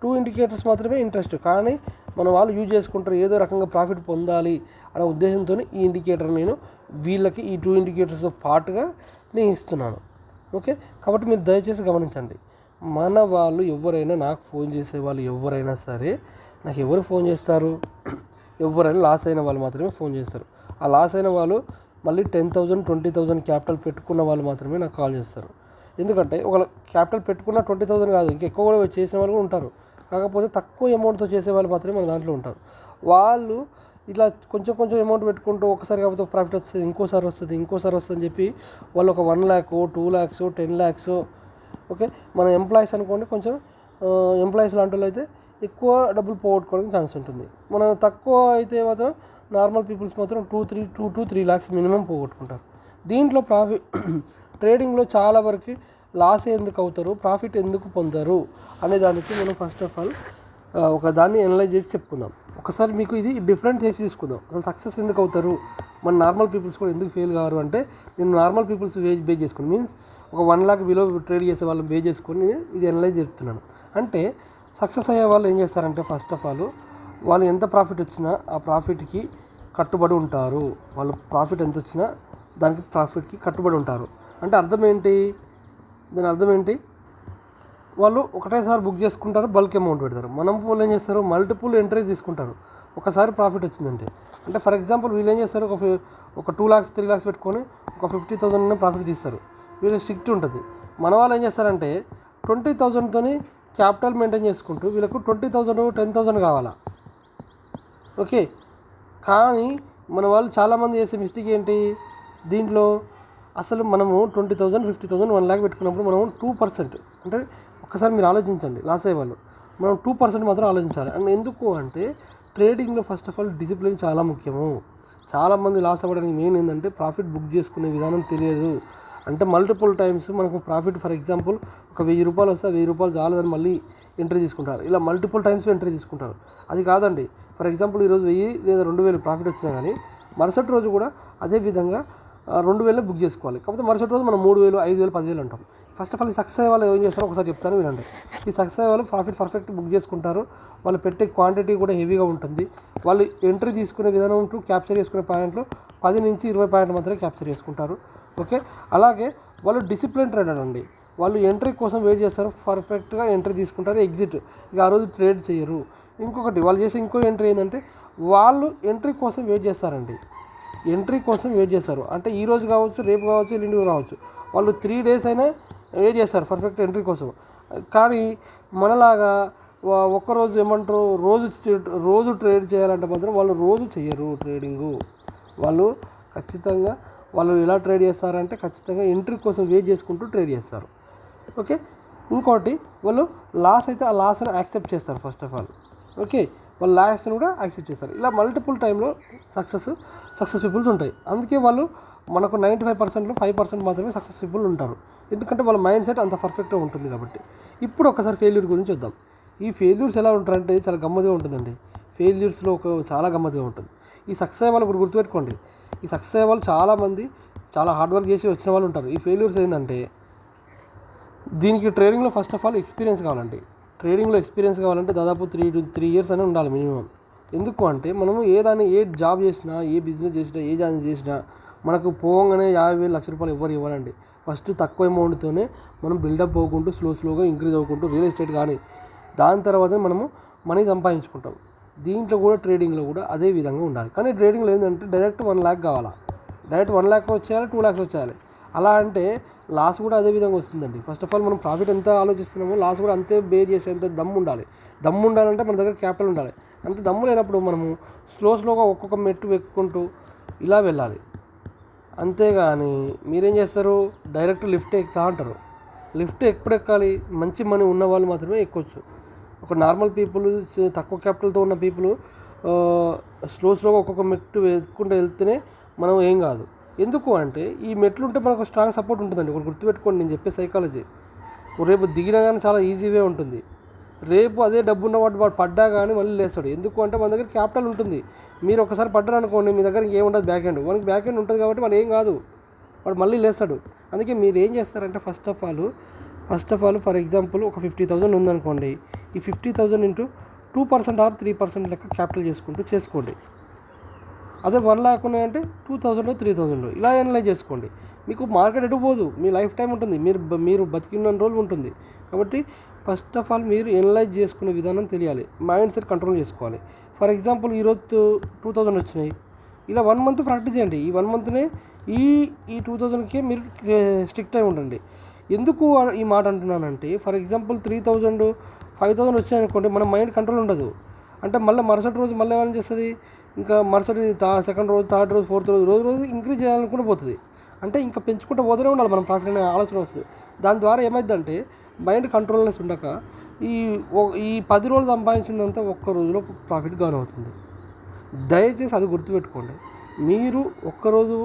2 ఇండికేటర్స్ మాత్రమే ఇంట్రెస్ట్, కానీ మన వాళ్ళు యూజ్ చేసుకుంటారు, ఏదో రకంగా ప్రాఫిట్ పొందాలి అనే ఉద్దేశంతో ఈ ఇండికేటర్ నేను వీళ్ళకి ఈ 2 ఇండికేటర్స్తో పాటుగా నేను ఇస్తున్నాను. ఓకే, కాబట్టి మీరు దయచేసి గమనించండి. మన వాళ్ళు ఎవరైనా నాకు ఫోన్ చేసే వాళ్ళు ఎవరైనా సరే, నాకు ఎవరు ఫోన్ చేస్తారు, ఎవరైనా లాస్ అయిన వాళ్ళు మాత్రమే ఫోన్ చేస్తారు. ఆ లాస్ అయిన వాళ్ళు మళ్ళీ 10,000 20,000 క్యాపిటల్ పెట్టుకున్న వాళ్ళు మాత్రమే నాకు కాల్ చేస్తారు. ఎందుకంటే ఒక క్యాపిటల్ పెట్టుకున్న 20,000 కాదు, ఇంకా ఎక్కువ కూడా చేసిన వాళ్ళు కూడా ఉంటారు. కాకపోతే తక్కువ అమౌంట్తో చేసే వాళ్ళు మాత్రమే మన దాంట్లో ఉంటారు. వాళ్ళు ఇట్లా కొంచెం కొంచెం అమౌంట్ పెట్టుకుంటూ ఒకసారి కాకపోతే ప్రాఫిట్ వస్తుంది, ఇంకోసారి వస్తుంది అని చెప్పి వాళ్ళు ఒక 1 lakh 2 lakhs 10 lakhs. ఓకే, మన ఎంప్లాయీస్ అనుకోండి, కొంచెం ఎంప్లాయీస్ లాంటి వాళ్ళు అయితే ఎక్కువ డబ్బులు పోగొట్టుకోవడానికి ఛాన్స్ ఉంటుంది. మనం తక్కువ అయితే మాత్రం నార్మల్ పీపుల్స్ మాత్రం 2 to 3 lakhs మినిమం పోగొట్టుకుంటారు. దీంట్లో ట్రేడింగ్లో చాలా వరకు లాస్ ఎందుకు అవుతారు, ప్రాఫిట్ ఎందుకు పొందరు అనే దానికి మనం ఫస్ట్ ఆఫ్ ఆల్ ఒక దాన్ని అనలైజ్ చేసి చెప్పుకుందాం. ఒకసారి మీకు ఇది డిఫరెంట్ చేసి తీసుకుందాం. అసలు సక్సెస్ ఎందుకు అవుతారు, మన నార్మల్ పీపుల్స్ కూడా ఎందుకు ఫెయిల్ కారు అంటే, నేను నార్మల్ పీపుల్స్ బేస్ చేసుకుని మీన్స్ ఒక 1 lakh బిలో ట్రేడ్ చేసే వాళ్ళు బేస్ చేసుకొని ఇది అనలైజ్ చెప్తున్నాను. అంటే సక్సెస్ అయ్యే వాళ్ళు ఏం చేస్తారంటే ఫస్ట్ ఆఫ్ ఆల్ వాళ్ళు ఎంత ప్రాఫిట్ వచ్చినా ఆ ప్రాఫిట్కి కట్టుబడి ఉంటారు. వాళ్ళు ప్రాఫిట్ ఎంత వచ్చినా దానికి ప్రాఫిట్కి కట్టుబడి ఉంటారు. అంటే అర్థం ఏంటి, దాని అర్థం ఏంటి, వాళ్ళు ఒకటేసారి బుక్ చేసుకుంటారు, బల్క్ అమౌంట్ పెడతారు. మనం వాళ్ళు ఏం చేస్తారు, మల్టిపుల్ ఎంట్రీస్ తీసుకుంటారు. ఒకసారి ప్రాఫిట్ వచ్చిందంటే, అంటే ఫర్ ఎగ్జాంపుల్ వీళ్ళు ఏం చేస్తారు, ఒక 2 lakhs 3 lakhs పెట్టుకొని ఒక 50,000 ప్రాఫిట్ తీస్తారు. వీళ్ళు స్ట్రిక్ట్ ఉంటుంది. మన వాళ్ళు ఏం చేస్తారంటే 20,000తో క్యాపిటల్ మెయింటైన్ చేసుకుంటూ వీళ్ళకు 20,000 10,000 కావాలా. ఓకే, కానీ మన వాళ్ళు చాలామంది చేసే మిస్టేక్ ఏంటి, దీంట్లో అసలు మనము 20,000 50,000 1 lakh పెట్టుకున్నప్పుడు మనము 2%, అంటే ఒక్కసారి మీరు ఆలోచించండి, లాస్ అయ్యేవాళ్ళు మనం 2% మాత్రం ఆలోచించాలి. అండ్ ఎందుకు అంటే ట్రేడింగ్లో ఫస్ట్ ఆఫ్ ఆల్ డిసిప్లిన్ చాలా ముఖ్యము. చాలామంది లాస్ అవ్వడానికి మెయిన్ ఏంటంటే ప్రాఫిట్ బుక్ చేసుకునే విధానం తెలియదు. అంటే మల్టిపుల్ టైమ్స్ మనకు ప్రాఫిట్ ఫర్ ఎగ్జాంపుల్ ఒక 1,000 రూపాయలు వస్తే 1,000 రూపాయలు చాలని మళ్ళీ ఎంట్రీ తీసుకుంటారు. ఇలా మల్టిపుల్ టైమ్స్ ఎంట్రీ తీసుకుంటారు. అది కాదండి, ఫర్ ఎగ్జాంపుల్ ఈరోజు 1,000 లేదా 2,000 ప్రాఫిట్ వచ్చినా కానీ మరుసటి రోజు కూడా అదే విధంగా 2,000 బుక్ చేసుకోవాలి. కాకపోతే మరుసటి రోజు మనం 3,000 5,000 10,000 అంటాం. ఫస్ట్ ఆఫ్ ఆల్ ఈ సక్సెస్ అయ్యే వాళ్ళు ఏం చేస్తారో ఒకసారి చెప్తాను వినండి. ఈ సక్సెస్ అయ్యే వాళ్ళు ప్రాఫిట్ పర్ఫెక్ట్ బుక్ చేసుకుంటారు. వాళ్ళు పెట్టే క్వాంటిటీ కూడా హెవీగా ఉంటుంది. వాళ్ళు ఎంట్రీ తీసుకునే విధానం ఉంటూ క్యాప్చర్ చేసుకునే పాయింట్లు 10 నుంచి 20 పాయింట్లు మాత్రమే క్యాప్చర్ చేసుకుంటారు. ఓకే, అలాగే వాళ్ళు డిసిప్లిన్ ట్రేడర్ అండి. వాళ్ళు ఎంట్రీ కోసం వెయిట్ చేస్తారు, పర్ఫెక్ట్గా ఎంట్రీ తీసుకుంటారు, ఎగ్జిట్ ఇక ఆ రోజు ట్రేడ్ చేయరు. ఇంకొకటి వాళ్ళు చేసే ఇంకో ఎంట్రీ ఏంటంటే వాళ్ళు ఎంట్రీ కోసం వెయిట్ చేస్తారండి. ఎంట్రీ కోసం వెయిట్ చేస్తారు అంటే ఈ రోజు కావచ్చు, రేపు కావచ్చు, ఎల్లుండి రావచ్చు. వాళ్ళు 3 days అయినా వెయిట్ చేస్తారు పర్ఫెక్ట్ ఎంట్రీ కోసం. కానీ మనలాగా ఒక్కరోజు ఏమంటారు, రోజు ట్రేడ్ చేయాలంటే మాత్రం వాళ్ళు రోజు చేయరు ట్రేడింగు. వాళ్ళు ఖచ్చితంగా వాళ్ళు ఎలా ట్రేడ్ చేస్తారంటే ఖచ్చితంగా ఎంట్రీ కోసం వెయిట్ చేసుకుంటూ ట్రేడ్ చేస్తారు. ఓకే, ఇంకోటి వాళ్ళు లాస్ అయితే ఆ లాస్ని యాక్సెప్ట్ చేస్తారు ఫస్ట్ ఆఫ్ ఆల్. ఓకే, వాళ్ళు లాస్ని కూడా యాక్సెప్ట్ చేస్తారు. ఇలా మల్టిపుల్ టైంలో సక్సెస్ పీపుల్స్ ఉంటాయి. అందుకే వాళ్ళు మనకు 95%లో 5% మాత్రమే సక్సెస్ పీపుల్ ఉంటారు. ఎందుకంటే వాళ్ళ మైండ్ సెట్ అంత పర్ఫెక్ట్గా ఉంటుంది కాబట్టి. ఇప్పుడు ఒకసారి ఫెయిల్యూర్ గురించి చూద్దాం. ఈ ఫెయిల్యూర్స్ ఎలా ఉంటారంటే చాలా గమ్మత్తుగా ఉంటుందండి. ఫెయిల్యూర్స్లో చాలా గమ్మత్తుగా ఉంటుంది. ఈ సక్సెస్ అయ్యే వాళ్ళు ఇప్పుడు గుర్తుపెట్టుకోండి. ఈ సక్సెస్ అయ్యే వాళ్ళు చాలామంది చాలా హార్డ్ వర్క్ చేసి వచ్చిన వాళ్ళు ఉంటారు. ఈ ఫెయిల్యూర్స్ ఏంటంటే దీనికి ట్రేడింగ్లో ఫస్ట్ ఆఫ్ ఆల్ ఎక్స్పీరియన్స్ కావాలండి. ట్రేడింగ్లో ఎక్స్పీరియన్స్ కావాలంటే దాదాపు 3 years అని ఉండాలి మినిమం. ఎందుకు అంటే మనము ఏ జాబ్ చేసినా, ఏ బిజినెస్ చేసినా, ఏ జాబ్ చేసినా మనకు పోగానే 50,000 లక్ష రూపాయలు ఎవరు ఇవ్వాలండి. ఫస్ట్ తక్కువ అమౌంట్తోనే మనం బిల్డప్ పోకుంటూ స్లోగా ఇంక్రీజ్ అవ్వకుంటూ రియల్ ఎస్టేట్ కానీ దాని తర్వాత మనము మనీ సంపాదించుకుంటాం. దీంట్లో కూడా ట్రేడింగ్లో కూడా అదే విధంగా ఉండాలి. కానీ ట్రేడింగ్లో ఏంటంటే డైరెక్ట్ 1 lakh కావాలా, డైరెక్ట్ 1 lakh వచ్చేయాలి, 2 lakhs వచ్చేయాలి. అలా అంటే లాస్ కూడా అదే విధంగా వస్తుందండి. ఫస్ట్ ఆఫ్ ఆల్ మనం ప్రాఫిట్ ఎంత ఆలోచిస్తున్నామో లాస్ కూడా అంతే బేర్ చేసేంత దమ్ము ఉండాలి. దమ్ము ఉండాలంటే మన దగ్గర క్యాపిటల్ ఉండాలి. అంత దమ్ము లేనప్పుడు మనము స్లోగా ఒక్కొక్క మెట్టు ఎక్కుకుంటూ ఇలా వెళ్ళాలి. అంతేగాని మీరేం చేస్తారు, డైరెక్ట్ లిఫ్ట్ ఎక్కుతా అంటారు. లిఫ్ట్ ఎప్పుడు ఎక్కాలి, మంచి మనీ ఉన్న వాళ్ళు మాత్రమే ఎక్కొచ్చు. ఒక నార్మల్ పీపుల్, తక్కువ క్యాపిటల్తో ఉన్న పీపుల్ స్లోగా ఒక్కొక్క మెట్టు ఎక్కుకుంటూ వెళ్తేనే మనం ఏం కాదు. ఎందుకు అంటే ఈ మెట్లు ఉంటే మనకు స్ట్రాంగ్ సపోర్ట్ ఉంటుందండి. ఒకటి గుర్తుపెట్టుకోండి, నేను చెప్పే సైకాలజీ. రేపు దిగినా కానీ చాలా ఈజీవే ఉంటుంది. రేపు అదే డబ్బు ఉన్నవాడు వాడు పడ్డా కానీ మళ్ళీ లేస్తాడు. ఎందుకు అంటే మన దగ్గర క్యాపిటల్ ఉంటుంది. మీరు ఒకసారి పడ్డారు అనుకోండి, మీ దగ్గర ఏముండదు బ్యాక్ హ్యాండ్. వానికి బ్యాక్ హ్యాండ్ ఉంటుంది కాబట్టి వాడు ఏం కాదు, వాడు మళ్ళీ లేస్తాడు. అందుకే మీరు ఏం చేస్తారంటే first of all for example ఒక 50,000 ఉందనుకోండి. ఈ 50,000 ఇంటూ 2% ఆర్ 3% లెక్క క్యాపిటల్ చేసుకోండి. అదే 1 lakh ఉన్నాయంటే 2,000 3,000 ఇలా అనలైజ్ చేసుకోండి. మీకు మార్కెట్ ఎటు పోదు, మీ లైఫ్ టైం ఉంటుంది, మీరు బతికిన రోజులు ఉంటుంది. కాబట్టి ఫస్ట్ ఆఫ్ ఆల్ మీరు అనలైజ్ చేసుకునే విధానం తెలియాలి, మైండ్ సెట్ కంట్రోల్ చేసుకోవాలి. ఫర్ ఎగ్జాంపుల్ ఈరోజు 2,000 వచ్చినాయి, ఇలా 1 month ప్రాక్టీస్ చేయండి. ఈ 1 monthనే ఈ 2,000కే మీరు స్ట్రిక్ట్ అయి ఉండండి. ఎందుకు ఈ మాట అంటున్నానంటే ఫర్ ఎగ్జాంపుల్ 3,000 5,000 వచ్చినాయి అనుకోండి, మన మైండ్ కంట్రోల్ ఉండదు. అంటే మళ్ళీ మరుసటి రోజు మళ్ళీ ఏమైనా చేస్తుంది, ఇంకా మరుసటి సెకండ్ రోజు, థర్డ్ రోజు, ఫోర్త్ రోజు ఇంక్రీజ్ చేయాలనుకుంటూ పోతుంది. అంటే ఇంకా పెంచుకుంటూ పోతూనే ఉండాలి మనం ప్రాఫిట్ అనే ఆలోచన వస్తుంది. దాని ద్వారా ఏమైందంటే మైండ్ కంట్రోల్నెస్ ఉండక ఈ 10 రోజులు సంపాదించిందంతా ఒక్క రోజులో ప్రాఫిట్ గాన్ అవుతుంది. దయచేసి అది గుర్తుపెట్టుకోండి. మీరు ఒక్కరోజు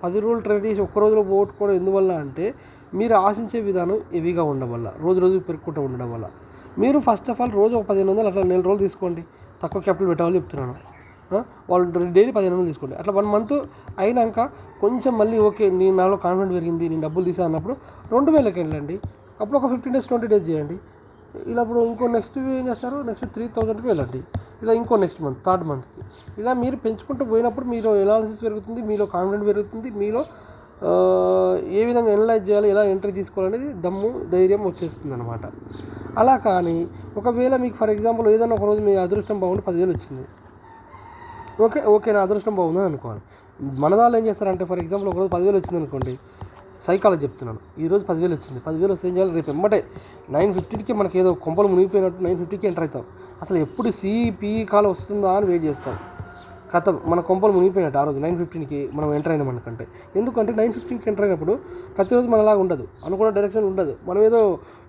10 రోజులు ట్రేడ్ చేసి ఒక్క రోజులో పోగొట్టుకోవడం ఎందువల్ల అంటే మీరు ఆశించే విధానం హెవీగా ఉండడం వల్ల, రోజు పెరుగుకుంటూ ఉండడం వల్ల. మీరు ఫస్ట్ ఆఫ్ ఆల్ రోజు ఒక 1500 అట్లా 4 రోజులు తీసుకోండి. తక్కువ క్యాపిటల్ పెట్టాలని చెప్తున్నాను. వాళ్ళు డైలీ 1500 తీసుకోండి. అట్లా 1 month అయినాక కొంచెం మళ్ళీ ఓకే నాలో కాన్ఫిడెంట్ పెరిగింది, నేను డబ్బులు తీసా అన్నప్పుడు 2,000కి వెళ్ళండి. అప్పుడు ఒక 15 days 20 days చేయండి. ఇలా ఇప్పుడు ఇంకో నెక్స్ట్ ఏం చేస్తారు, నెక్స్ట్ 3,000కి వెళ్ళండి. ఇలా ఇంకో నెక్స్ట్ మంత్, థర్డ్ మంత్కి ఇలా మీరు పెంచుకుంటూ పోయినప్పుడు మీలో ఎనాలిసిస్ పెరుగుతుంది, మీలో కాన్ఫిడెంట్ పెరుగుతుంది, మీలో ఏ విధంగా అనలైజ్ చేయాలి, ఎలా ఎంట్రీ తీసుకోవాలనేది దమ్ము ధైర్యం వచ్చేస్తుంది అనమాట. అలా కానీ ఒకవేళ మీకు ఫర్ ఎగ్జాంపుల్ ఏదైనా ఒకరోజు మీ అదృష్టం బాగుండి 10,000 వచ్చింది, ఓకే నా అదృష్టం బాగుందని అనుకోవాలి. మన వాళ్ళు ఏం చేస్తారంటే ఫర్ ఎగ్జాంపుల్ ఒకరోజు 10,000 వచ్చింది అనుకోండి, సైకాలజీ చెప్తున్నాను. ఈరోజు 10,000 వచ్చింది, 10,000 వస్తే ఏం చేయాలి, రేపు ఎమ్మటే 9:50కి మనకి ఏదో కొంపలు మునిగిపోయినట్టు 9:50కి ఎంటర్ అవుతాం. అసలు ఎప్పుడు సిపి కాల్ వస్తుందా అని వెయిట్ చేస్తాం. కథ మన కొంపలు మునిగిపోయినట్టు ఆ రోజు 9:15కి మనం ఎంటర్ అయినాం అనుకంటే. ఎందుకంటే 9:15కి ఎంటర్ అయినప్పుడు ప్రతిరోజు మనలాగా ఉండదు, అనుకున్న డైరెక్షన్ ఉండదు. మనం ఏదో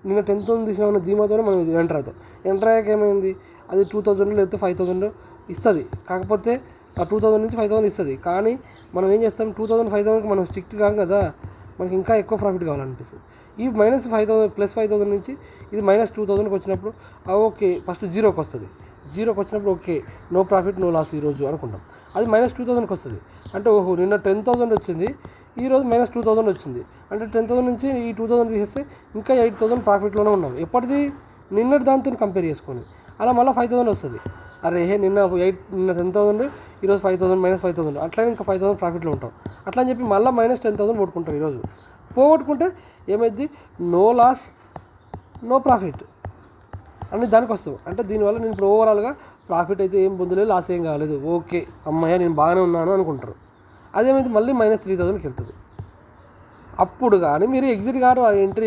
నిన్న 10,000 తీసినామన్న ధీమాతోనే మనం ఎంటర్ అవుతాం. ఎంటర్ అయ్యాక ఏమైంది, అది 2,000 లేకపోతే 5,000 ఇస్తుంది. కాకపోతే ఆ 2,000 నుంచి 5,000 ఇస్తుంది. కానీ మనం ఏం చేస్తాం, 2,000 5,000కి మనం స్ట్రిక్ట్ కాం కదా, మనకి ఇంకా ఎక్కువ ప్రాఫిట్ కావాలనిపిస్తుంది. ఈ -5,000 +5,000 నుంచి ఇది -2,000కి వచ్చినప్పుడు ఓకే ఫస్ట్ జీరోకి వస్తుంది. జీరోకి వచ్చినప్పుడు okay no profit no loss ఈరోజు అనుకుంటాం. అది -2,000కి వస్తుంది. అంటే ఓహో నిన్న 10,000 వచ్చింది, ఈరోజు -2000 వచ్చింది. అంటే 10,000 నుంచి ఈ 2000 తీసేస్తే ఇంకా 8,000 ప్రాఫిట్లోనే ఉన్నాం. ఎప్పటిది? నిన్నటి దాంతో కంపేర్ చేసుకొని. అలా మళ్ళీ 5,000 వస్తుంది. అరే నిన్న 10,000, ఈరోజు 5,000 -5,000 అట్లనే ఇంకా 5,000 ప్రాఫిట్లో ఉంటాం. అట్లా అని చెప్పి మళ్ళీ -10,000 పోగొట్టుకుంటారు. ఈరోజు పోగొట్టుకుంటే ఏమైంది? నో లాస్ నో ప్రాఫిట్ అని దానికి వస్తావు. అంటే దీనివల్ల నేను ఇప్పుడు ఓవరాల్గా ప్రాఫిట్ అయితే ఏం పొందలేదు, లాస్ ఏం కాలేదు, ఓకే అమ్మయ్య నేను బాగానే ఉన్నాను అనుకుంటారు. అదేమైతే మళ్ళీ -3,000కి వెళ్తుంది. అప్పుడు కానీ మీరు ఎగ్జిట్ కాదు ఆ ఎంట్రీ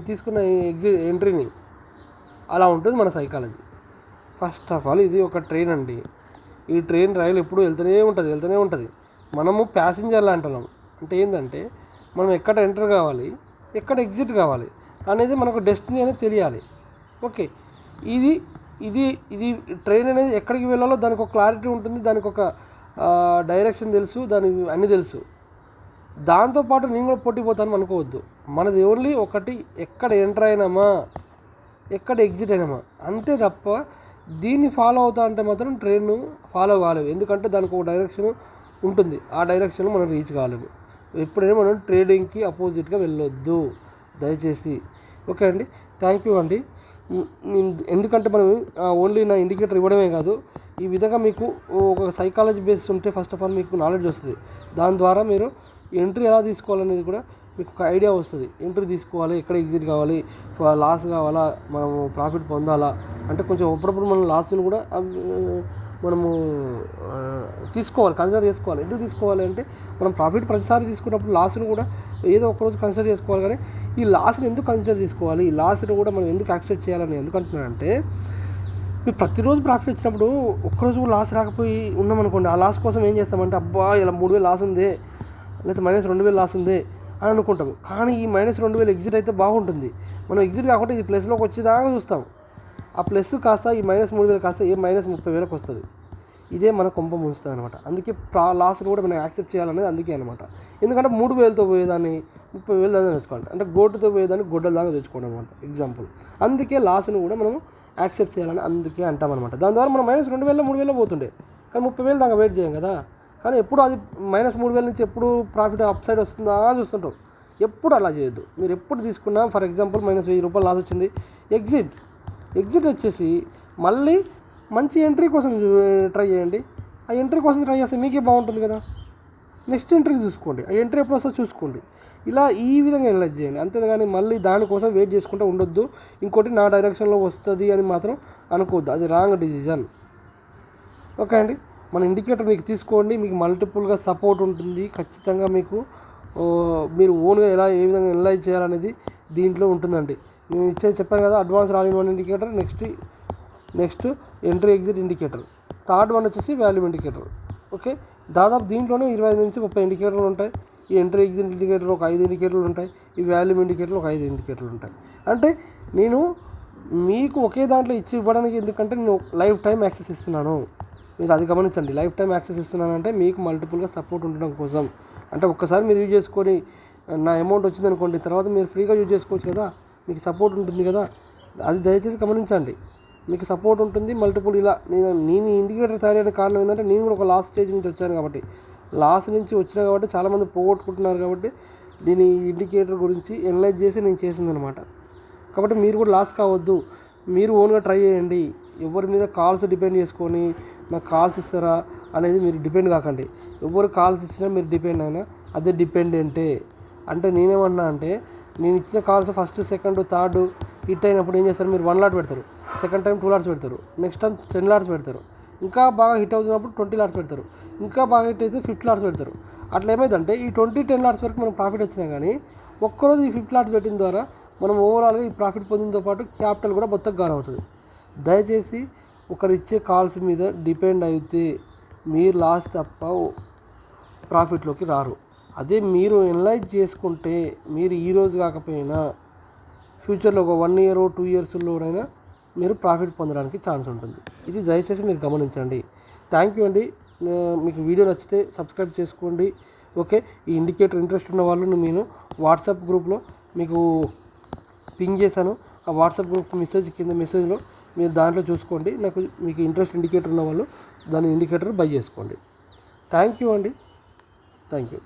తీసుకున్న ఎంట్రీని. అలా ఉంటుంది మన సైకాలజీ. ఫస్ట్ ఆఫ్ ఆల్ ఇది ఒక ట్రైన్ అండి. ఈ ట్రైన్ రైలు ఎప్పుడు వెళ్తూనే ఉంటుంది. మనము ప్యాసింజర్లు అంటున్నాం. అంటే ఏంటంటే మనం ఎక్కడ ఎంటర్ కావాలి, ఎక్కడ ఎగ్జిట్ కావాలి అనేది మనకు డెస్టినీ అనేది తెలియాలి. ఓకే, ఇది ఇది ఇది ట్రైన్ అనేది ఎక్కడికి వెళ్ళాలో దానికి ఒక క్లారిటీ ఉంటుంది, దానికి ఒక డైరెక్షన్ తెలుసు, దానికి అన్నీ తెలుసు. దాంతోపాటు నేను కూడా పోతాను అనుకోవద్దు. మనది ఓన్లీ ఒకటి, ఎక్కడ ఎంటర్ అయినామా, ఎక్కడ ఎగ్జిట్ అయినామా అంతే తప్ప దీన్ని ఫాలో అవుతా అంటే మాత్రం ట్రైన్ ఫాలో కాలేవు. ఎందుకంటే దానికి ఒక డైరెక్షన్ ఉంటుంది, ఆ డైరెక్షన్లో మనం రీచ్ కాలేము. ఎప్పుడైనా మనం ట్రేడింగ్కి అపోజిట్గా వెళ్ళొద్దు దయచేసి. ఓకే అండి, థ్యాంక్ యూ అండి. ఎందుకంటే మనం ఓన్లీ నా ఇండికేటర్ ఇవ్వడమే కాదు, ఈ విధంగా మీకు ఒక సైకాలజీ బేస్ ఉంటే ఫస్ట్ ఆఫ్ ఆల్ మీకు నాలెడ్జ్ వస్తుంది. దాని ద్వారా మీరు ఎంట్రీ ఎలా తీసుకోవాలనేది కూడా మీకు ఒక ఐడియా వస్తుంది. ఎంట్రీ తీసుకోవాలి, ఎక్కడ ఎగ్జిట్ కావాలి, లాస్ కావాలా, మనము ప్రాఫిట్ పొందాలా అంటే కొంచెం అప్పుడప్పుడు మనం లాస్ని కూడా మనము తీసుకోవాలి, కన్సిడర్ చేసుకోవాలి. ఎందుకు తీసుకోవాలి అంటే మనం ప్రాఫిట్ ప్రతిసారి తీసుకున్నప్పుడు లాస్ను కూడా ఏదో ఒకరోజు కన్సిడర్ చేసుకోవాలి. కానీ ఈ లాస్ని ఎందుకు కన్సిడర్ చేసుకోవాలి, ఈ లాస్ని కూడా మనం ఎందుకు యాక్సెప్ట్ చేయాలని ఎందుకు అంటున్నానంటే, మీరు ప్రతిరోజు ప్రాఫిట్ వచ్చినప్పుడు ఒక్కరోజు కూడా లాస్ రాకపోయి ఉన్నామనుకోండి, ఆ లాస్ కోసం ఏం చేస్తామంటే అబ్బా ఇలా 3,000 లాస్ ఉంది, లేకపోతే -2,000 లాస్ ఉంది అని అనుకుంటాము. కానీ ఈ -2,000 ఎగ్జిట్ అయితే బాగుంటుంది. మనం ఎగ్జిట్ కాకుండా ఇది ప్లస్లోకి వచ్చేదాకా చూస్తాం. ఆ ప్లస్ కాస్త ఈ -3,000 కాస్త -30,000కి వస్తుంది. ఇదే మన కొంప ముంచుతుంది అనమాట. అందుకే లాస్ను కూడా మనం యాక్సెప్ట్ చేయాలనేది అందుకే అనమాట. ఎందుకంటే 3,000తో పోయేదాన్ని 30,000 దాకా తెచ్చుకోవాలి, అంటే గోటుతో పోయేదాన్ని గొడ్డల దాకా తెచ్చుకోవడం అనమాట ఎగ్జాంపుల్. అందుకే లాస్ను కూడా మనం యాక్సెప్ట్ చేయాలని అందుకే అంటామన్నమాట. దాని ద్వారా మనం -2,000 3,000 పోతుండే, కానీ 30,000 దాకా వెయిట్ చేయం కదా. కానీ ఎప్పుడు అది -3,000 నుంచి ఎప్పుడు ప్రాఫిట్ అప్ సైడ్ వస్తుందా చూస్తుంటాం. ఎప్పుడు అలా చేయొద్దు. మీరు ఎప్పుడు తీసుకున్నా ఫర్ ఎగ్జాంపుల్ -1,000 లాస్ వచ్చింది, ఎగ్జిట్ వచ్చేసి మళ్ళీ మంచి ఎంట్రీ కోసం ట్రై చేయండి. ఆ ఎంట్రీ కోసం ట్రై చేస్తే మీకే బాగుంటుంది కదా. నెక్స్ట్ ఎంట్రీ చూసుకోండి, ఆ ఎంట్రీ ఎప్పుడు వస్తుందో చూసుకోండి. ఇలా ఈ విధంగా అనలైజ్ చేయండి. అంతేగాని మళ్ళీ దానికోసం వెయిట్ చేసుకుంటూ ఉండొద్దు. ఇంకోటి నా డైరెక్షన్లో వస్తుంది అని మాత్రం అనుకోవద్దు, అది రాంగ్ డిసిజన్. ఓకే అండి, మన ఇండికేటర్ మీకు తీసుకోండి, మీకు మల్టిపుల్గా సపోర్ట్ ఉంటుంది ఖచ్చితంగా. మీకు మీరు ఓన్గా ఏ విధంగా అనలైజ్ చేయాలనేది దీంట్లో ఉంటుందండి. నేను చెప్పాను కదా, advance all-in-one indicator, next entry exit indicator, third one వచ్చేసి వాల్యూమ్ ఇండికేటర్. ఓకే, దాదాపు దీంట్లోనే 25 నుంచి 30 ఇండికేటర్లు ఉంటాయి. ఈ ఎంట్రీ ఎగ్జిట్ ఇండికేటర్ ఒక 5 ఇండికేటర్లు ఉంటాయి, ఈ వాల్యూమ్ ఇండికేటర్ ఒక 5 ఇండికేటర్లు ఉంటాయి. అంటే నేను మీకు ఒకే దాంట్లో ఇవ్వడానికి, ఎందుకంటే నేను లైఫ్ టైం యాక్సెస్ ఇస్తున్నాను. మీరు అది గమనించండి, లైఫ్ టైం యాక్సెస్ ఇస్తున్నానంటే మీకు మల్టిపుల్గా సపోర్ట్ ఉండడం కోసం. అంటే ఒక్కసారి మీరు యూజ్ చేసుకొని నా అమౌంట్ వచ్చిందనుకోండి, తర్వాత మీరు ఫ్రీగా యూజ్ చేసుకోవచ్చు కదా, మీకు సపోర్ట్ ఉంటుంది కదా. అది దయచేసి గమనించండి, మీకు సపోర్ట్ ఉంటుంది మల్టిపుల్. ఇలా నేను ఇండికేటర్ తయారైన కారణం ఏంటంటే నేను కూడా ఒక లాస్ట్ స్టేజ్ నుంచి వచ్చాను కాబట్టి, చాలామంది పోగొట్టుకుంటున్నారు కాబట్టి దీని ఇండికేటర్ గురించి అనలైజ్ చేసి నేను చేసిందనమాట. కాబట్టి మీరు కూడా లాస్ కావద్దు, మీరు ఓన్గా ట్రై చేయండి. ఎవరి మీద కాల్స్ డిపెండ్ చేసుకొని నాకు కాల్స్ ఇస్తారా అనేది మీరు డిపెండ్ కాకండి. ఎవరు కాల్స్ ఇచ్చినా మీరు డిపెండ్ అయినా అదే డిపెండెంటే. అంటే నేనేమన్నా అంటే, నేను ఇచ్చిన calls first second third hit అయినప్పుడు ఏం చేస్తారు, మీరు 1 లాట్ పెడతారు, సెకండ్ టైం 2 లాట్స్ పెడతారు, నెక్స్ట్ టైం 10 లాట్స్ పెడతారు, ఇంకా బాగా హిట్ అవుతున్నప్పుడు 20 లాట్స్ పెడతారు, ఇంకా బాగా హిట్ అయితే 50 లాట్స్ పెడతారు. అట్లా ఏమైందంటే ఈ 10 లాట్స్ వరకు మనం ప్రాఫిట్ వచ్చినా కానీ ఒక్కరోజు ఈ 50 లాట్స్ పెట్టిన ద్వారా మనం ఓవరాల్గా ఈ ప్రాఫిట్ పొందినతో పాటు క్యాపిటల్ కూడా మొత్తం గాన్ అవుతుంది. దయచేసి ఒకరు ఇచ్చే కాల్స్ మీద డిపెండ్ అయితే మీరు లాస్ తప్ప ప్రాఫిట్లోకి రారు. అదే మీరు అనలైజ్ చేసుకుంటే మీరు ఈరోజు కాకపోయినా ఫ్యూచర్లో ఒక 1 ఇయర్ 2 ఇయర్స్లోనైనా మీరు ప్రాఫిట్ పొందడానికి ఛాన్స్ ఉంటుంది. ఇది దయచేసి మీరు గమనించండి. థ్యాంక్ యూ అండి. మీకు వీడియో నచ్చితే సబ్స్క్రైబ్ చేసుకోండి. ఓకే, ఈ ఇండికేటర్ ఇంట్రెస్ట్ ఉన్న వాళ్ళు నేను వాట్సాప్ గ్రూప్లో మీకు పింగ్ చేశాను. ఆ వాట్సాప్ గ్రూప్ మెసేజ్లో మీరు దాంట్లో చూసుకోండి. మీకు ఇంట్రెస్ట్ ఇండికేటర్ ఉన్న వాళ్ళు దాని ఇండికేటర్ బై చేసుకోండి. థ్యాంక్ యూ అండి, థ్యాంక్ యూ.